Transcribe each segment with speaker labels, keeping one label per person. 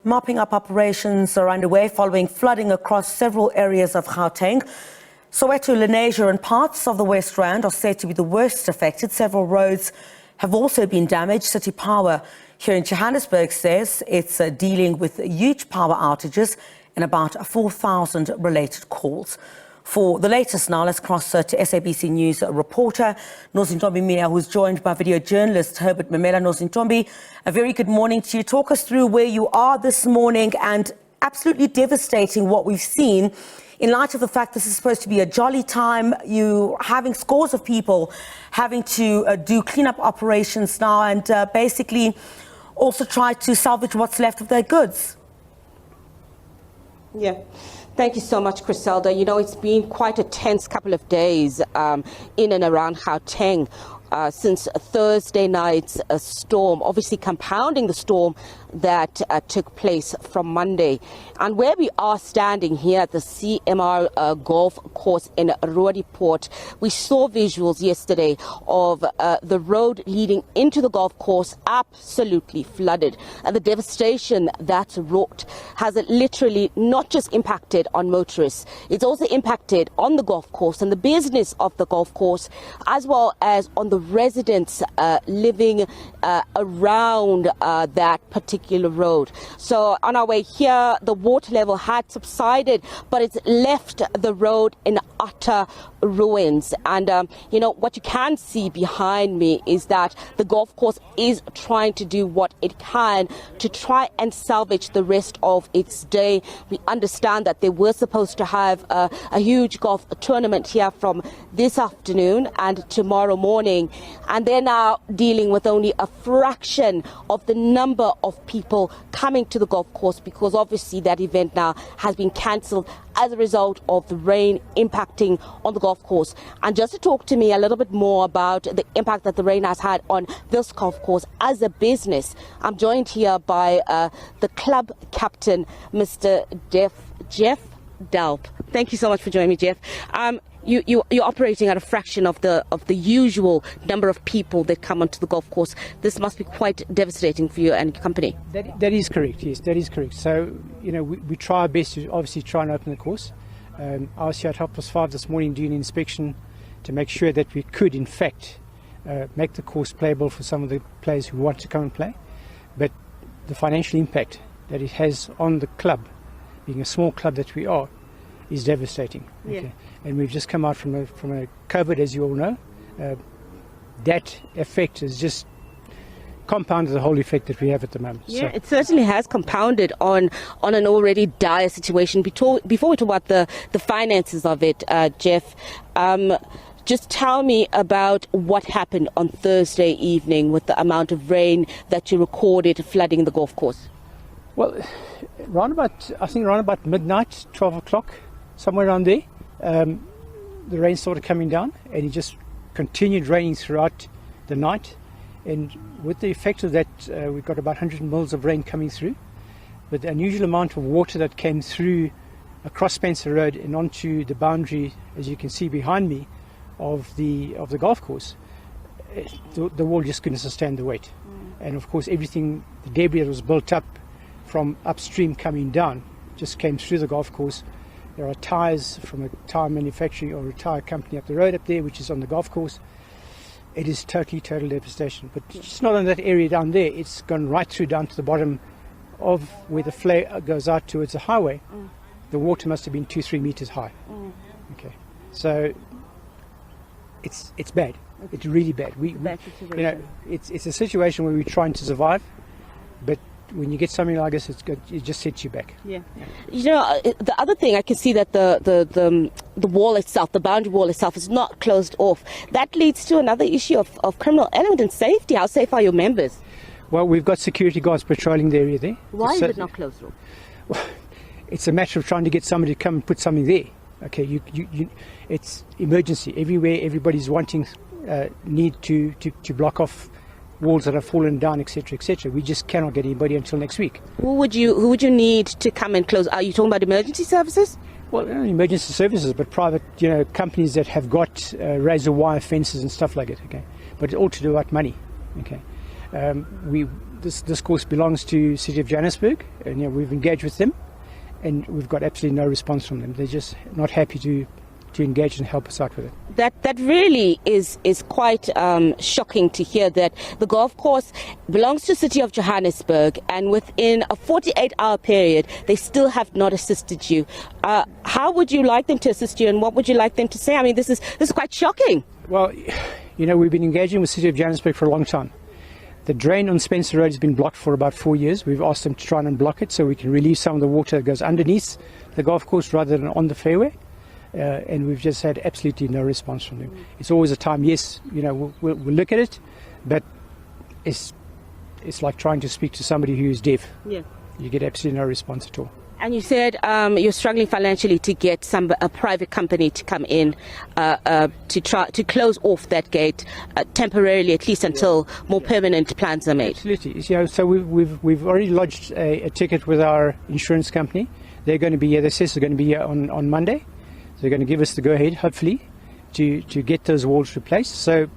Speaker 1: Mopping-up operations are underway following flooding across several areas of Gauteng. Soweto, Lenasia and parts of the West Rand are said to be the worst affected. Several roads have also been damaged. City Power here in Johannesburg says it's dealing with huge power outages and about 4,000 related calls. For the latest now, let's cross to SABC News reporter Nozintombi Miya, who's joined by video journalist Herbert Memela. Nozintombi, a very good morning to you. Talk us through where you are this morning, and absolutely devastating what we've seen in light of the fact this is supposed to be a jolly time. You having scores of people having to do cleanup operations now and basically also try to salvage what's left of their goods.
Speaker 2: Yeah. Thank you so much, Griselda. You know, it's been quite a tense couple of days in and around Gauteng since Thursday night's storm, obviously compounding the storm that took place from Monday. And where we are standing here at the CMR golf course in Roodepoort, we saw visuals yesterday of the road leading into the golf course absolutely flooded. And the devastation that's wrought has literally not just impacted on motorists, it's also impacted on the golf course and the business of the golf course, as well as on the residents living around that particular road. So on our way here, the water level had subsided, but it's left the road in utter ruins. And you know, what you can see behind me is that the golf course is trying to do what it can to try and salvage the rest of its day. We understand that they were supposed to have a huge golf tournament here from this afternoon and tomorrow morning, and they're now dealing with only a fraction of the number of people coming to the golf course, because obviously that event now has been cancelled as a result of the rain impacting on the golf course. And just to talk to me a little bit more about the impact that the rain has had on this golf course as a business, I'm joined here by the club captain, Mr. Jeff Delp. Thank you so much for joining me, Jeff. You're operating at a fraction of the usual number of people that come onto the golf course. This must be quite devastating for you and your company.
Speaker 3: That is correct, yes, that is correct. So, you know, we try our best to obviously try and open the course. I was here at 5:30 this morning doing an inspection to make sure that we could, in fact, make the course playable for some of the players who want to come and play. But the financial impact that it has on the club, being a small club that we are, is devastating.
Speaker 2: Yeah.
Speaker 3: Okay? And we've just come out from a COVID, as you all know. That effect has just compounded the whole effect that we have at the moment.
Speaker 2: Yeah, so it certainly has compounded on an already dire situation. Before we talk about the finances of it, Jeff, just tell me about what happened on Thursday evening with the amount of rain that you recorded flooding the golf course.
Speaker 3: Well, around about midnight, 12 o'clock, somewhere around there, the rain started coming down, and it just continued raining throughout the night. And with the effect of that, we got about 100 mils of rain coming through. But the unusual amount of water that came through across Spencer Road and onto the boundary, as you can see behind me, of the golf course, the wall just couldn't sustain the weight. And of course, everything, the debris that was built up from upstream coming down, just came through the golf course. There are tyres from a tyre manufacturing or a tyre company up the road up there, which is on the golf course. It is total devastation. But it's not on that area down there. It's gone right through down to the bottom of where the flare goes out towards the highway. The water must have been 2-3 meters high. Okay, so it's bad. It's really bad. You know, it's a situation where we're trying to survive, but when you get something like this, it just sets you back.
Speaker 2: Yeah. You know, the other thing, I can see that the wall itself, the boundary wall itself, is not closed off. That leads to another issue of criminal element and safety. How safe are your members?
Speaker 3: Well, we've got security guards patrolling the area there.
Speaker 2: Why is it not closed off?
Speaker 3: Well, it's a matter of trying to get somebody to come and put something there. Okay, it's emergency everywhere. Everybody's wanting need to block off walls that have fallen down, etc., etc. We just cannot get anybody until next week.
Speaker 2: Who would you need to come and close? Are you talking about emergency services?
Speaker 3: Well, not emergency services, but private, you know, companies that have got razor wire fences and stuff like it. Okay, but it's all to do about money. Okay, this course belongs to City of Johannesburg, and we've engaged with them, and we've got absolutely no response from them. They're just not happy to engage and help us out with it.
Speaker 2: That really is quite shocking to hear that the golf course belongs to City of Johannesburg, and within a 48-hour period, they still have not assisted you. How would you like them to assist you, and what would you like them to say? I mean, this is quite shocking.
Speaker 3: Well, we've been engaging with City of Johannesburg for a long time. The drain on Spencer Road has been blocked for about 4 years. We've asked them to try and unblock it so we can release some of the water that goes underneath the golf course rather than on the fairway. And we've just had absolutely no response from them. It's always a time, yes, we'll look at it, but it's like trying to speak to somebody who is deaf.
Speaker 2: Yeah.
Speaker 3: You get absolutely no response at all.
Speaker 2: And you said you're struggling financially to get a private company to come in to try to close off that gate temporarily, at least until more permanent plans are made.
Speaker 3: Absolutely. So we've already lodged a ticket with our insurance company. They're going to be here. They said they're going to be here on Monday. They're going to give us the go-ahead, hopefully, to get those walls replaced. So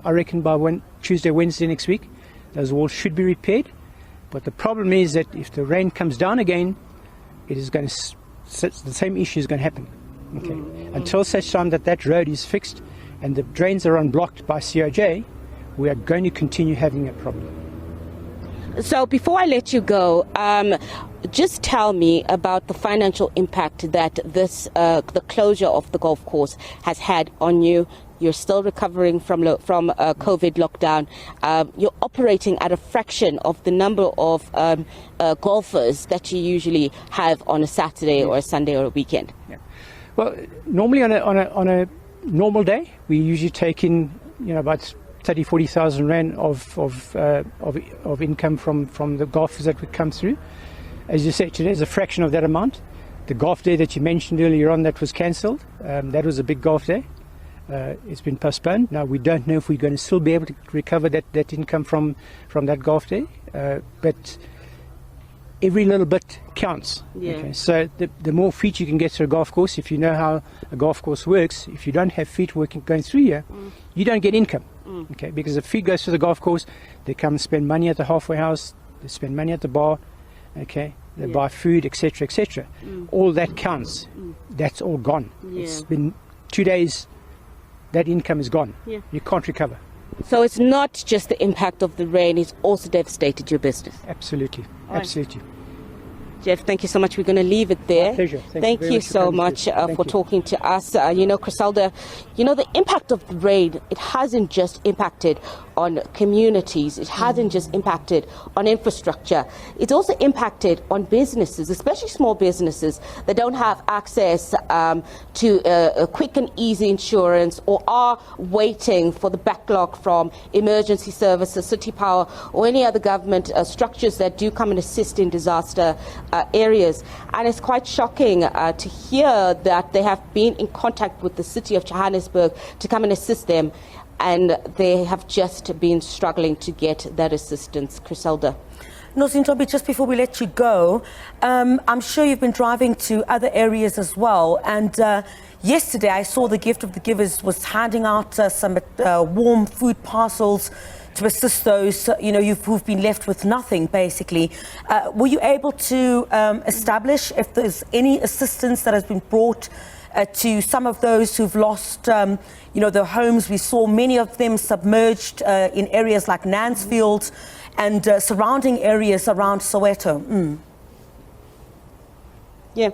Speaker 3: I reckon by Tuesday, Wednesday next week, those walls should be repaired. But the problem is that if the rain comes down again, it is going to the same issue is going to happen. Okay. Until such time that road is fixed and the drains are unblocked by COJ, we are going to continue having a problem.
Speaker 2: So before I let you go, just tell me about the financial impact that the closure of the golf course has had on you. You're still recovering from COVID lockdown. You're operating at a fraction of the number of golfers that you usually have on a Saturday or a Sunday or a weekend.
Speaker 3: Yeah. Well, normally on a normal day, we usually take in about 30,000-40,000 rand of income from the golfers that would come through. As you said, today is a fraction of that amount. The golf day that you mentioned earlier on that was cancelled, that was a big golf day. It's been postponed. Now we don't know if we're going to still be able to recover that income from that golf day, but every little bit counts.
Speaker 2: Yeah.
Speaker 3: Okay? So the more feet you can get through a golf course, if you know how a golf course works, if you don't have feet going through here, you don't get income. Okay, because if feet goes through the golf course, they come and spend money at the halfway house, they spend money at the bar, okay, they buy food, etc., etc. All that counts. That's all gone.
Speaker 2: Yeah.
Speaker 3: It's been 2 days. That income is gone.
Speaker 2: Yeah.
Speaker 3: You can't recover.
Speaker 2: So it's not just the impact of the rain, it's also devastated your business.
Speaker 3: Absolutely.
Speaker 2: All right.
Speaker 3: Absolutely.
Speaker 2: Jeff, thank you so much. We're going to leave it there.
Speaker 3: My pleasure.
Speaker 2: Thank you so much for talking to us. Griselda, the impact of the rain, it hasn't just impacted on communities. It hasn't just impacted on infrastructure. It's also impacted on businesses, especially small businesses that don't have access to a quick and easy insurance or are waiting for the backlog from emergency services, City Power, or any other government structures that do come and assist in disaster areas. And it's quite shocking to hear that they have been in contact with the City of Johannesburg to come and assist them, and they have just been struggling to get that assistance. Griselda.
Speaker 1: Nozintombi, just before we let you go, I'm sure you've been driving to other areas as well, and yesterday I saw the Gift of the Givers was handing out some warm food parcels to assist those who've been left with nothing, basically. Were you able to establish if there's any assistance that has been brought to some of those who've lost their homes? We saw many of them submerged in areas like Nansfield and surrounding areas around Soweto.
Speaker 2: Yeah,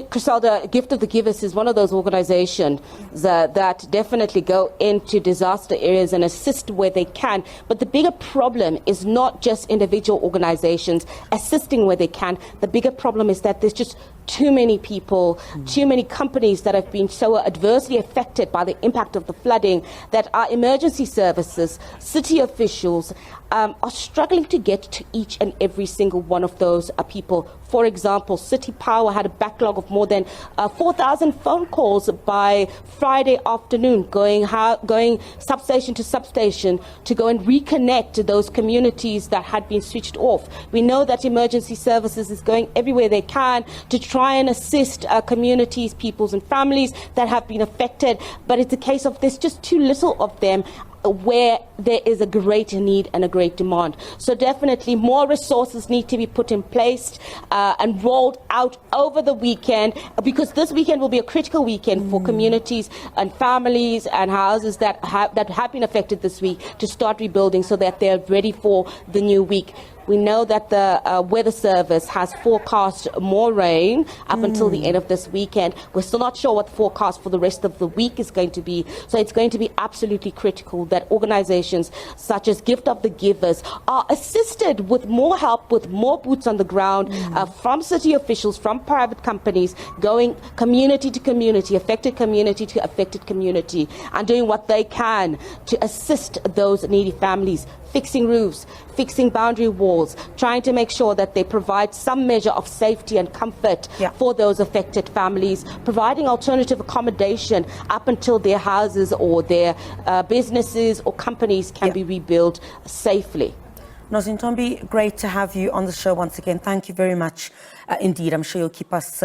Speaker 2: Griselda, Gift of the Givers is one of those organizations that definitely go into disaster areas and assist where they can. But the bigger problem is not just individual organizations assisting where they can. The bigger problem is that there's just too many people, too many companies that have been so adversely affected by the impact of the flooding that our emergency services, city officials are struggling to get to each and every single one of those people. For example, City Power had a backlog of more than 4,000 phone calls by Friday afternoon, going substation to substation to go and reconnect those communities that had been switched off. We know that emergency services is going everywhere they can to try and assist communities, peoples and families that have been affected, but it's a case of there's just too little of them. where there is a great need and a great demand. So definitely more resources need to be put in place and rolled out over the weekend, because this weekend will be a critical weekend for communities and families and houses that have been affected this week to start rebuilding so that they're ready for the new week. We know that the Weather Service has forecast more rain up until the end of this weekend. We're still not sure what the forecast for the rest of the week is going to be. So it's going to be absolutely critical that organizations such as Gift of the Givers are assisted with more help, with more boots on the ground from city officials, from private companies, going community to community, affected community to affected community, and doing what they can to assist those needy families, fixing roofs, fixing boundary walls, trying to make sure that they provide some measure of safety and comfort for those affected families, providing alternative accommodation up until their houses or their businesses or companies can be rebuilt safely.
Speaker 1: Nozintombi, great to have you on the show once again. Thank you very much indeed. I'm sure you'll keep us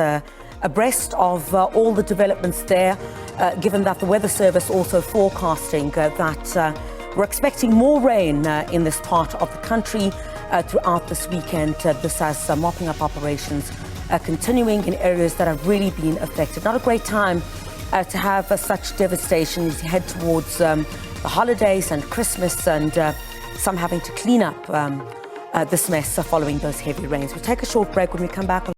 Speaker 1: abreast of all the developments there, given that the Weather Service also forecasting that we're expecting more rain in this part of the country throughout this weekend. This has mopping up operations continuing in areas that have really been affected. Not a great time to have such devastation as you head towards the holidays and Christmas, and some having to clean up this mess following those heavy rains. We'll take a short break. When we come back,